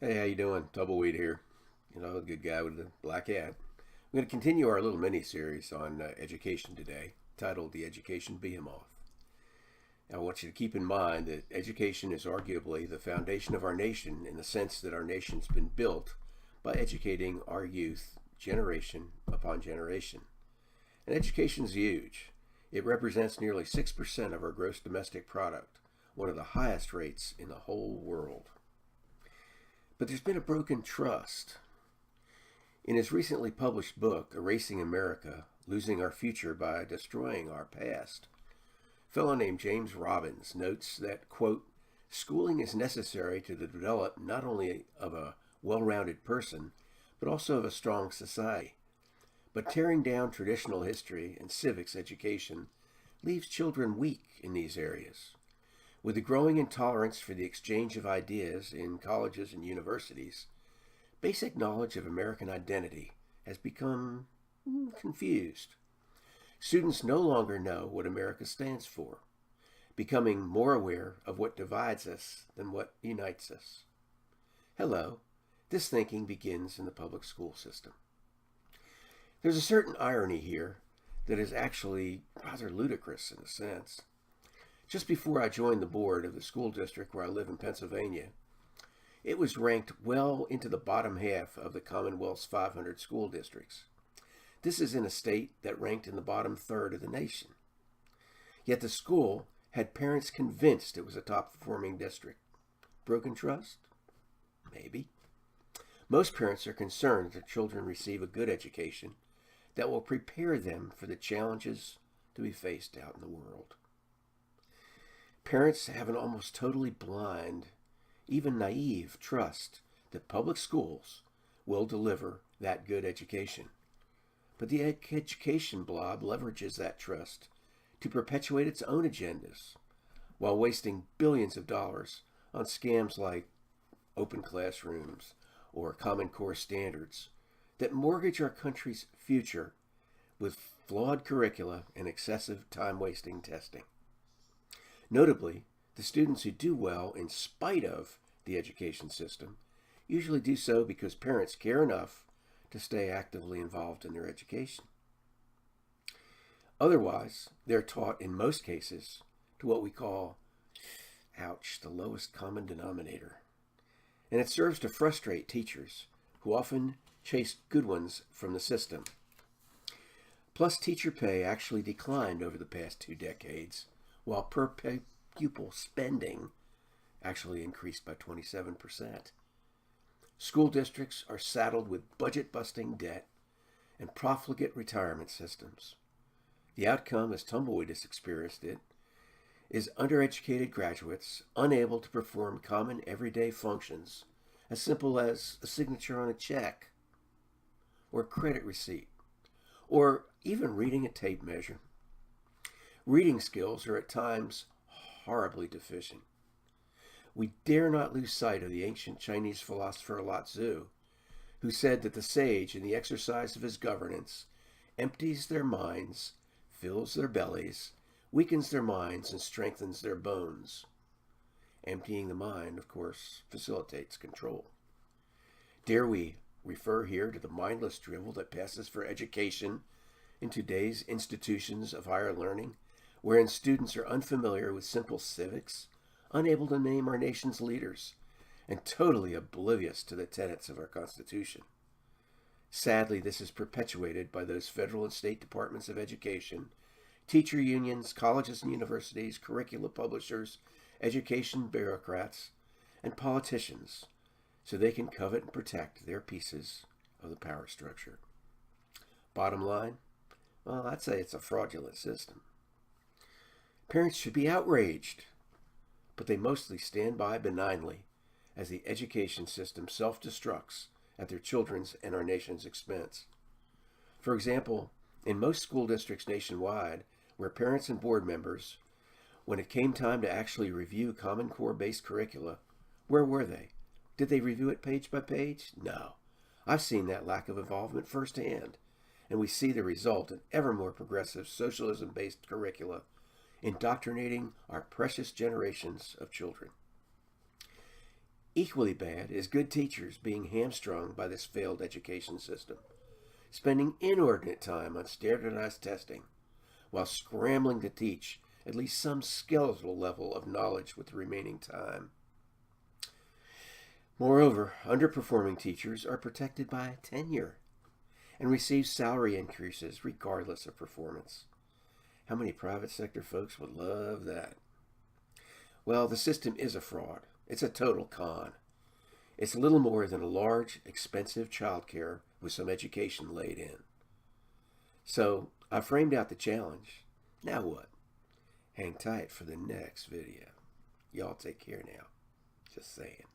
Hey, how you doing? Tumbleweed here. A good guy with a black hat. I'm going to continue our little mini-series on education today, titled The Education Behemoth. I want you to keep in mind that education is arguably the foundation of our nation in the sense that our nation's been built by educating our youth generation upon generation. And education is huge. It represents nearly 6% of our gross domestic product, one of the highest rates in the whole world. But there's been a broken trust. In his recently published book, Erasing America, Losing Our Future by Destroying Our Past, a fellow named James Robbins notes that, quote, schooling is necessary to the development not only of a well-rounded person, but also of a strong society. But tearing down traditional history and civics education leaves children weak in these areas. With the growing intolerance for the exchange of ideas in colleges and universities, basic knowledge of American identity has become confused. Students no longer know what America stands for, becoming more aware of what divides us than what unites us. Hello, this thinking begins in the public school system. There's a certain irony here that is actually rather ludicrous in a sense. Just before I joined the board of the school district where I live in Pennsylvania, it was ranked well into the bottom half of the Commonwealth's 500 school districts. This is in a state that ranked in the bottom third of the nation. Yet the school had parents convinced it was a top-performing district. Broken trust? Maybe. Most parents are concerned that children receive a good education that will prepare them for the challenges to be faced out in the world. Parents have an almost totally blind, even naive trust that public schools will deliver that good education. But the education blob leverages that trust to perpetuate its own agendas while wasting billions of dollars on scams like open classrooms or Common Core standards that mortgage our country's future with flawed curricula and excessive time-wasting testing. Notably, the students who do well in spite of the education system usually do so because parents care enough to stay actively involved in their education. Otherwise, they're taught in most cases to what we call, ouch, the lowest common denominator. And it serves to frustrate teachers who often chase good ones from the system. Plus, teacher pay actually declined over the past 2 decades, while per pupil spending actually increased by 27%. School districts are saddled with budget-busting debt and profligate retirement systems. The outcome, as Tumbleweed has experienced it, is undereducated graduates unable to perform common everyday functions as simple as a signature on a check or a credit receipt or even reading a tape measure. Reading skills are at times horribly deficient. We dare not lose sight of the ancient Chinese philosopher Lao Tzu, who said that the sage, in the exercise of his governance, empties their minds, fills their bellies, weakens their minds, and strengthens their bones. Emptying the mind, of course, facilitates control. Dare we refer here to the mindless drivel that passes for education in today's institutions of higher learning, wherein students are unfamiliar with simple civics, unable to name our nation's leaders, and totally oblivious to the tenets of our Constitution. Sadly, this is perpetuated by those federal and state departments of education, teacher unions, colleges and universities, curricula publishers, education bureaucrats, and politicians, so they can covet and protect their pieces of the power structure. Bottom line, well, I'd say it's a fraudulent system. Parents should be outraged, but they mostly stand by benignly as the education system self-destructs at their children's and our nation's expense. For example, in most school districts nationwide, where parents and board members, when it came time to actually review Common Core-based curricula, where were they? Did they review it page by page? No. I've seen that lack of involvement firsthand, and we see the result in ever more progressive socialism-based curricula indoctrinating our precious generations of children. Equally bad is good teachers being hamstrung by this failed education system, spending inordinate time on standardized testing while scrambling to teach at least some skeletal level of knowledge with the remaining time. Moreover, underperforming teachers are protected by tenure and receive salary increases regardless of performance. How many private sector folks would love that? Well, the system is a fraud. It's a total con. It's little more than a large, expensive childcare with some education laid in. So, I framed out the challenge. Now what? Hang tight for the next video. Y'all take care now. Just saying.